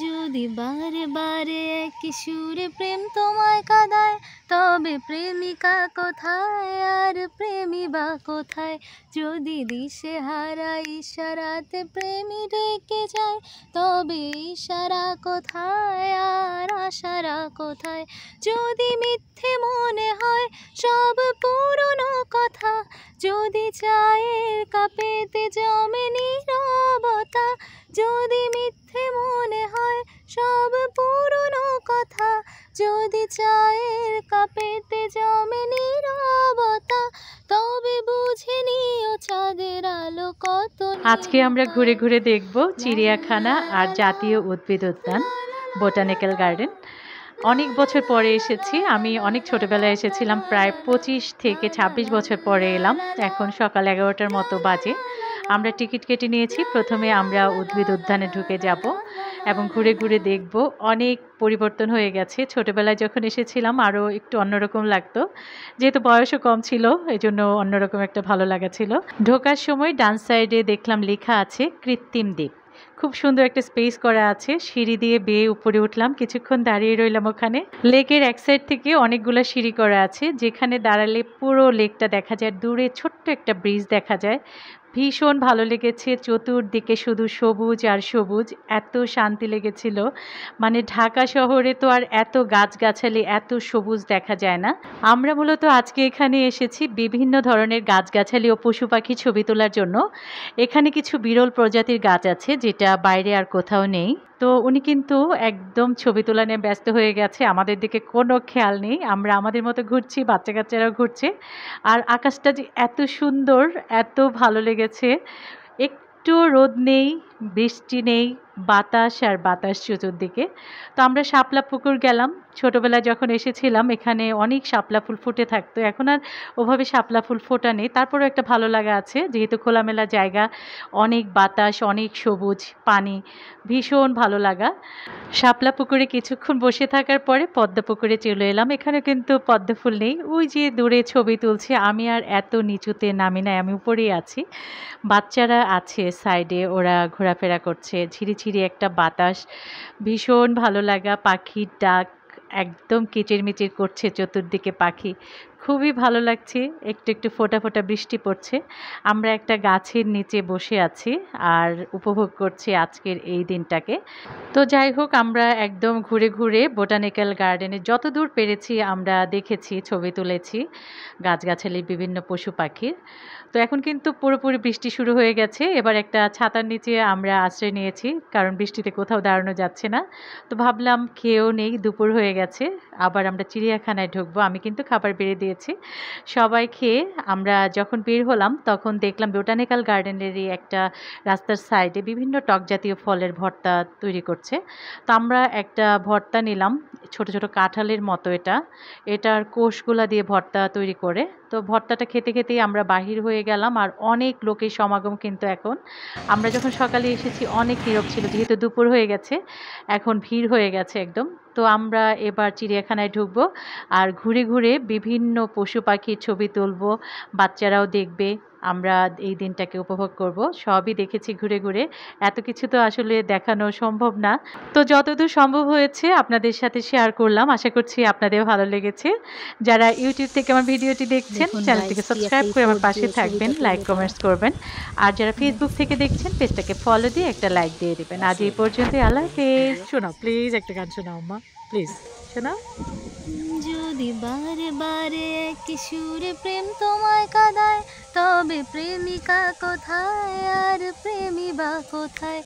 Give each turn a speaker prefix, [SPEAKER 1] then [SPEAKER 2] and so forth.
[SPEAKER 1] যদি বারে বারে একই সুরে প্রেম তোমায় কাঁদায়, তবে প্রেমিকা কোথায় আর প্রেমী বা কোথায়? যদি দিশেহারা ইশারাতে প্রেমী ডেকে যায়, তবে ইশারা কোথায় আর আশারা কোথায়? যদি মিথ্যে মনে হয় সব পুরনো কথা, যদি চায়ের কাপেতে জমে নীরবতা, যদি মিথ্যে মনে হয় সব পুরনো কথা, যদি চায়ের কাপেতে জমে নীরবতা, তবে বুঝে নিও চাঁদের আলো কত।
[SPEAKER 2] আজকে আমরা ঘুরে ঘুরে দেখব চিড়িয়াখানা আর জাতীয় উদ্ভিদ উদ্যান বোটানিক্যাল গার্ডেন। অনেক বছর পরে এসেছি, আমি অনেক ছোটবেলায় এসেছিলাম, প্রায় 25 থেকে 26 বছর পরে এলাম। এখন সকাল 11টার মতো বাজে। আমরা টিকিট কেটে নিয়েছি। প্রথমে আমরা উদ্ভিদ উদ্যানে ঢুকে যাব এবং ঘুরে ঘুরে দেখব। অনেক পরিবর্তন হয়ে গেছে। ছোটবেলায় যখন এসেছিলাম আরও একটু অন্যরকম লাগতো, যেহেতু বয়সও কম ছিল এজন্য অন্যরকম একটা ভালো লাগা ছিল। ঢোকার সময় ডান সাইডে দেখলাম লেখা আছে কৃত্রিম দ্বীপ। খুব সুন্দর একটা স্পেস করা আছে। সিঁড়ি দিয়ে বেয়ে উপরে উঠলাম, কিছুক্ষণ দাঁড়িয়ে রইলাম ওখানে। লেকের এক সাইড থেকে অনেকগুলো সিঁড়ি করা আছে, যেখানে দাঁড়ালে পুরো লেকটা দেখা যায়। দূরে ছোট্ট একটা ব্রিজ দেখা যায়। ভীষণ ভালো লেগেছে। চতুর্দিকে শুধু সবুজ আর সবুজ, এত শান্তি লেগেছিল। মানে ঢাকা শহরে তো আর এত গাছগাছালি, এত সবুজ দেখা যায় না। আমরা মূলত আজকে এখানে এসেছি বিভিন্ন ধরনের গাছগাছালি ও পশু পাখি ছবি তোলার জন্য। এখানে কিছু বিরল প্রজাতির গাছ আছে যেটা বাইরে আর কোথাও নেই। তো উনি কিন্তু একদম ছবি তোলা নিয়ে ব্যস্ত হয়ে গেছে, আমাদের দিকে কোনো খেয়াল নেই। আমরা আমাদের মতো ঘুরছি, বাচ্চা কাচ্চারাও ঘুরছে। আর আকাশটা যে এত সুন্দর, এত ভালো লেগেছে। একটু রোদ নেই, বৃষ্টি নেই, বাতাস আর বাতাস চতুর্দিকে। তো আমরা শাপলা পুকুর গেলাম। ছোটোবেলায় যখন এসেছিলাম এখানে অনেক শাপলা ফুল ফুটে থাকতো, এখন আর ওভাবে শাপলা ফুল ফোটা নেই। তারপরেও একটা ভালো লাগা আছে, যেহেতু খোলামেলা জায়গা, অনেক বাতাস, অনেক সবুজ, পানি, ভীষণ ভালো লাগা। শাপলা পুকুরে কিছুক্ষণ বসে থাকার পরে পদ্ম পুকুরে চলে এলাম। এখানে কিন্তু পদ্ম ফুল নেই, ওই যে দূরে ছবি তুলছে। আমি আর এত নিচুতে নামি নাই, আমি উপরেই আছি। বাচ্চারা আছে সাইডে, ওরা ঘোরাফেরা করছে। ঝিরিঝিরি একটা বাতাস, ভীষণ ভালো লাগা। পাখির ডাক, একদম কিচিরমিচির করছে চতুর্দিকে পাখি, খুবই ভালো লাগছে। একটু একটু ফোঁটা ফোঁটা বৃষ্টি পড়ছে। আমরা একটা গাছের নিচে বসে আছি আর উপভোগ করছি আজকের এই দিনটাকে। তো যাই হোক, আমরা একদম ঘুরে ঘুরে বোটানিক্যাল গার্ডেনে যতদূর পেরেছি আমরা দেখেছি, ছবি তুলেছি গাছগাছালি, বিভিন্ন পশু পাখির। তো এখন কিন্তু পুরোপুরি বৃষ্টি শুরু হয়ে গেছে। এবার একটা ছাতার নিচে আমরা আশ্রয় নিয়েছি, কারণ বৃষ্টিতে কোথাও দাঁড়ানো যাচ্ছে না। তো ভাবলাম খেয়েও নেই, দুপুর হয়ে গেছে, আবার আমরা চিড়িয়াখানায় ঢুকবো। আমি কিন্তু খাবার বেড়ে দিয়েছি। সবাই খেয়ে আমরা যখন বের হলাম তখন দেখলাম বোটানিক্যাল গার্ডেনেরই একটা রাস্তার সাইডে বিভিন্ন টক জাতীয় ফলের ভর্তা তৈরি করছে। তো আমরা একটা ভর্তা নিলাম, ছোট ছোট কাঁঠালের মতো। এটার কোষগুলা দিয়ে ভর্তা তৈরি করে। তো ভর্তাটা খেতে খেতেই আমরা বাহির হয়ে গেলাম। আর অনেক লোকের সমাগম কিন্তু এখন। আমরা যখন সকালে এসেছি অনেক নীরব ছিল, যেহেতু দুপুর হয়ে গেছে এখন ভিড় হয়ে গেছে একদম। তো আমরা এবার চিড়িয়াখানায় ঢুকবো আর ঘুরে ঘুরে বিভিন্ন পশু পাখির ছবি তুলবো, বাচ্চারাও দেখবে। আমরা এই দিনটাকে উপভোগ করব। সবই দেখেছি ঘুরে ঘুরে, এত কিছু তো আসলে দেখানো সম্ভব না। তো যতদূর সম্ভব হয়েছে আপনাদের সাথে শেয়ার করলাম। আশা করছি আপনাদের ভালো লেগেছে। যারা ইউটিউব থেকে আমার ভিডিওটি দেখছেন চ্যানেলটিকে সাবস্ক্রাইব করে আমার পাশে থাকবেন, লাইক কমেন্টস করবেন। আর যারা ফেসবুক থেকে দেখছেন পেজটাকে ফলো দিয়ে একটা লাইক দিয়ে দেবেন। আজ এই পর্যন্তই, আল্লাহ হাফেজ। শোনাও প্লিজ, একটা গান শোনাও আম্মা প্লিজ, শোনাও।
[SPEAKER 1] যদি বারে বারে একই সুরে প্রেম তোমায় কাঁদায়, তবে প্রেমিকা কোথায় আর প্রেমী বা কোথায়?